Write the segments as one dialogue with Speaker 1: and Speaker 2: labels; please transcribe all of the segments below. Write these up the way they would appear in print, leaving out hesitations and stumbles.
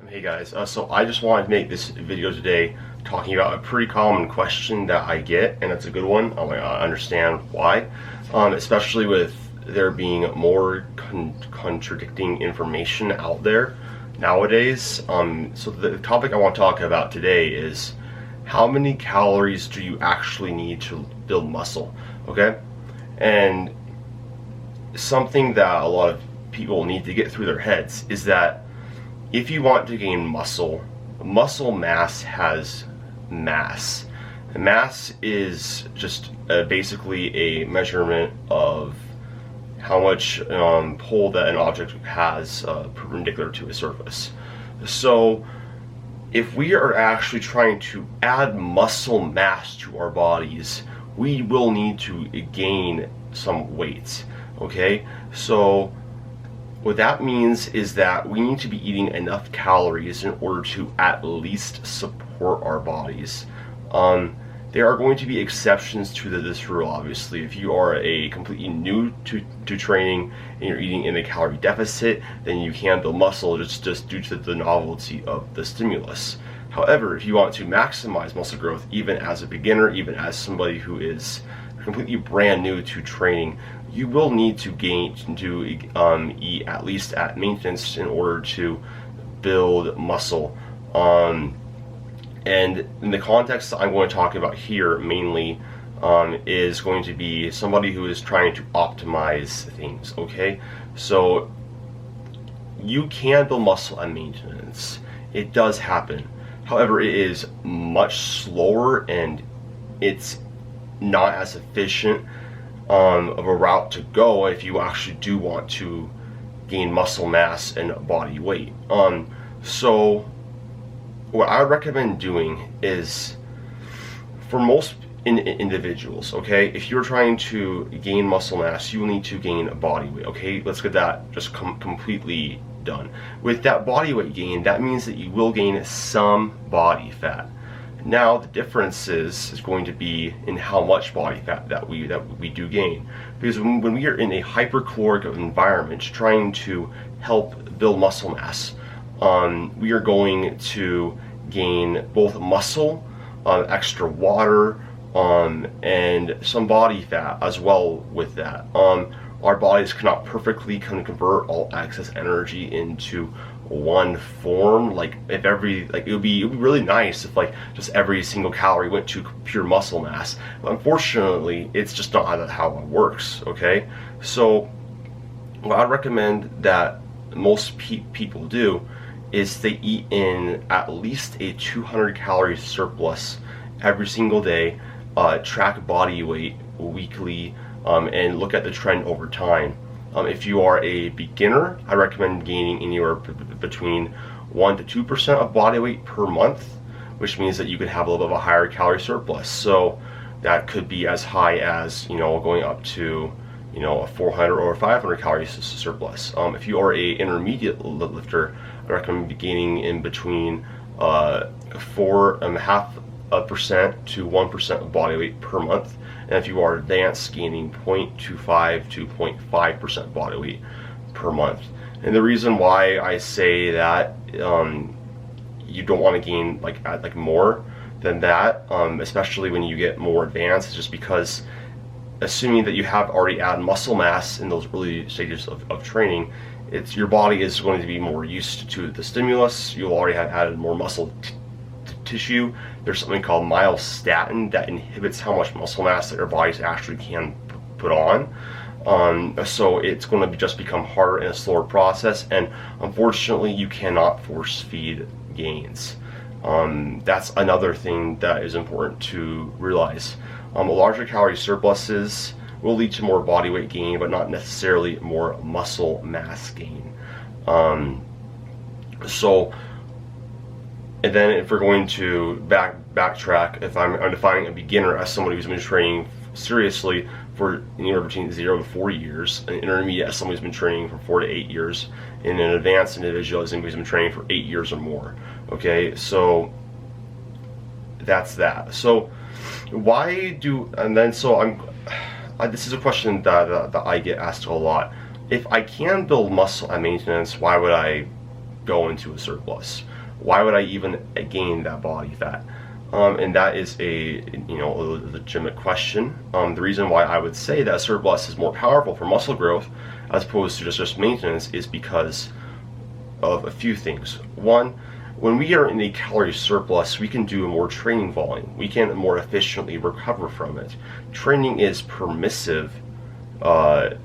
Speaker 1: Hey guys, so I just wanted to make this video today talking about a pretty common question that I get, and it's a good one. I understand why, especially with there being more contradicting information out there nowadays. So the topic I want to talk about today is how many calories do you actually need to build muscle, okay? And something that a lot of people need to get through their heads is that if you want to gain muscle, muscle mass has mass. And mass is just basically a measurement of how much pull that an object has perpendicular to a surface. So if we are actually trying to add muscle mass to our bodies, we will need to gain some weight, okay? So what that means is that we need to be eating enough calories in order to at least support our bodies. There are going to be exceptions to this rule, obviously. If you are a completely new to training and you're eating in a calorie deficit, then you can build muscle just due to the novelty of the stimulus. However, if you want to maximize muscle growth, even as a beginner, even as somebody who is completely brand new to training, you will need to eat at least at maintenance in order to build muscle. And in the context that I'm going to talk about here mainly is going to be somebody who is trying to optimize things, okay? So you can build muscle at maintenance. It does happen. However, it is much slower and it's not as efficient of a route to go if you actually do want to gain muscle mass and body weight. So what I recommend doing is, for most individuals, okay, if you're trying to gain muscle mass, you will need to gain body weight, okay? Let's get that just completely done. With that body weight gain, that means that you will gain some body fat. Now the difference is going to be in how much body fat that we do gain, because when we are in a hypercaloric environment trying to help build muscle mass, we are going to gain both muscle, extra water, and some body fat as well with that. Our bodies cannot perfectly convert all excess energy into one form. Like if it would be really nice if just every single calorie went to pure muscle mass. But unfortunately, it's just not how it works, okay? So what I recommend that most people do is they eat in at least a 200 calorie surplus every single day, track body weight weekly, and look at the trend over time. If you are a beginner, I recommend gaining anywhere between 1 to 2% of body weight per month, which means that you could have a little bit of a higher calorie surplus. So that could be as high as, going up to, a 400 or 500 calorie surplus. If you are a intermediate lifter, I recommend gaining in between 4.5% to 1% of body weight per month. And if you are advanced, gaining 0.25 to 0.5% body weight per month. And the reason why I say that you don't want to gain more than that, especially when you get more advanced, is just because assuming that you have already added muscle mass in those early stages of training, your body is going to be more used to the stimulus. You'll already have added more muscle tissue. There's something called myostatin that inhibits how much muscle mass that your bodies actually can put on. So it's going to just become harder and a slower process, and unfortunately you cannot force feed gains. That's another thing that is important to realize. Larger calorie surpluses will lead to more body weight gain, but not necessarily more muscle mass gain. And then if we're going to backtrack, if I'm defining a beginner as somebody who's been training seriously for anywhere between 0 to 4 years, an intermediate as somebody who's been training for 4 to 8 years, and an advanced individual as somebody who's been training for 8 years or more. Okay, so that's that. So this is a question that I get asked a lot. If I can build muscle at maintenance, why would I go into a surplus? Why would I even gain that body fat? And that is a legitimate question. The reason why I would say that surplus is more powerful for muscle growth as opposed to just maintenance is because of a few things. One, when we are in a calorie surplus, we can do a more training volume. We can more efficiently recover from it. Training is permissive.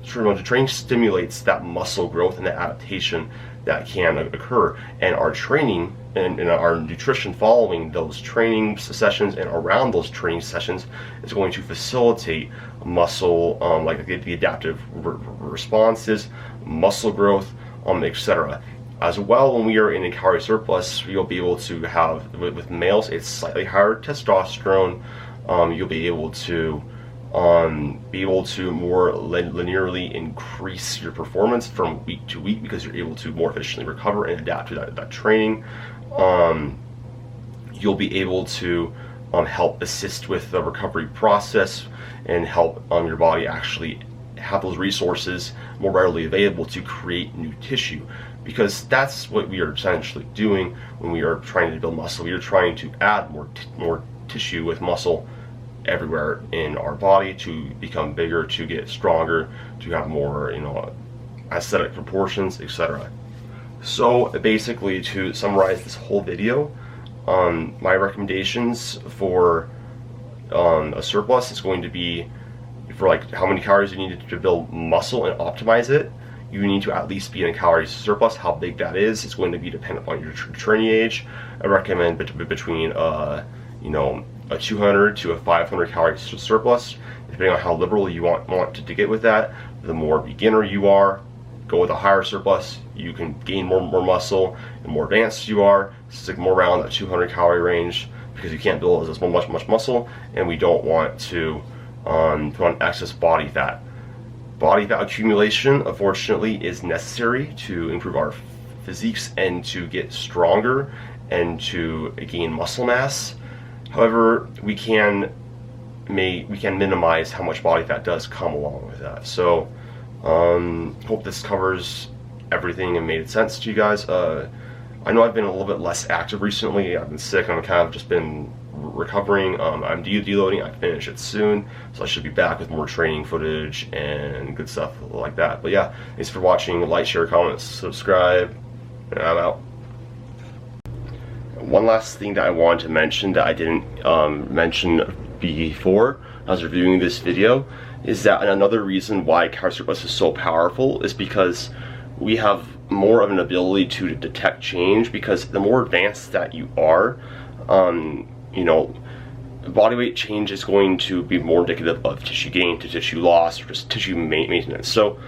Speaker 1: Training stimulates that muscle growth and that adaptation that can occur, and our training and our nutrition following those training sessions and around those training sessions is going to facilitate muscle, like the adaptive responses, muscle growth, etc. As well, when we are in a calorie surplus, you'll be able to have, with males, it's slightly higher testosterone. You'll be able to more linearly increase your performance from week to week because you're able to more efficiently recover and adapt to that training. You'll be able to help assist with the recovery process and help your body actually have those resources more readily available to create new tissue, because that's what we are essentially doing when we are trying to build muscle. We are trying to add more tissue with muscle everywhere in our body to become bigger, to get stronger, to have more aesthetic proportions, etc. So basically, to summarize this whole video, my recommendations for a surplus is going to be, for like how many calories you need to build muscle and optimize it, you need to at least be in a calorie surplus. How big that is going to be dependent upon your training age. I recommend between a 200 to a 500 calorie surplus, depending on how liberal you want to get with that. The more beginner you are, go with a higher surplus. You can gain more muscle. The more advanced you are, stick more around that 200 calorie range, because you can't build as much muscle, and we don't want to put on excess body fat. Body fat accumulation, unfortunately, is necessary to improve our physiques and to get stronger and to gain muscle mass. However, we can minimize how much body fat does come along with that. So, hope this covers everything and made sense to you guys. I know I've been a little bit less active recently. I've been sick. I've kind of just been recovering. I'm deloading. I finish it soon, so I should be back with more training footage and good stuff like that. But yeah, thanks for watching. Like, share, comment, subscribe, and I'm out. One last thing that I wanted to mention that I didn't mention before I was reviewing this video is that another reason why calorie surplus is so powerful is because we have more of an ability to detect change, because the more advanced that you are, body weight change is going to be more indicative of tissue gain to tissue loss or just tissue maintenance. So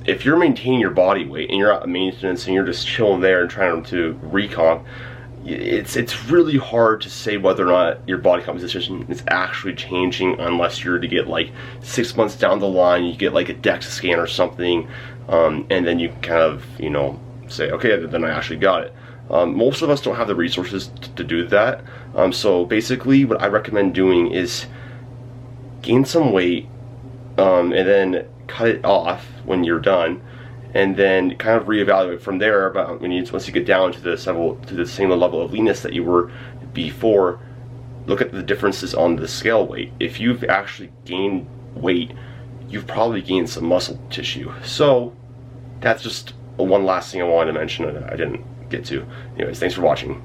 Speaker 1: if you're maintaining your body weight and you're at maintenance and you're just chilling there and trying to recomp, it's really hard to say whether or not your body composition is actually changing unless you're to get like 6 months down the line, you get like a DEXA scan or something, and then you kind of say, okay, then I actually got it. Most of us don't have the resources to do that. So basically what I recommend doing is gain some weight, and then cut it off when you're done, and then kind of reevaluate from there about once you get down to the same level of leanness that you were before. Look at the differences on the scale weight. If you've actually gained weight, you've probably gained some muscle tissue. So that's just one last thing I wanted to mention that I didn't get to. Anyways, thanks for watching.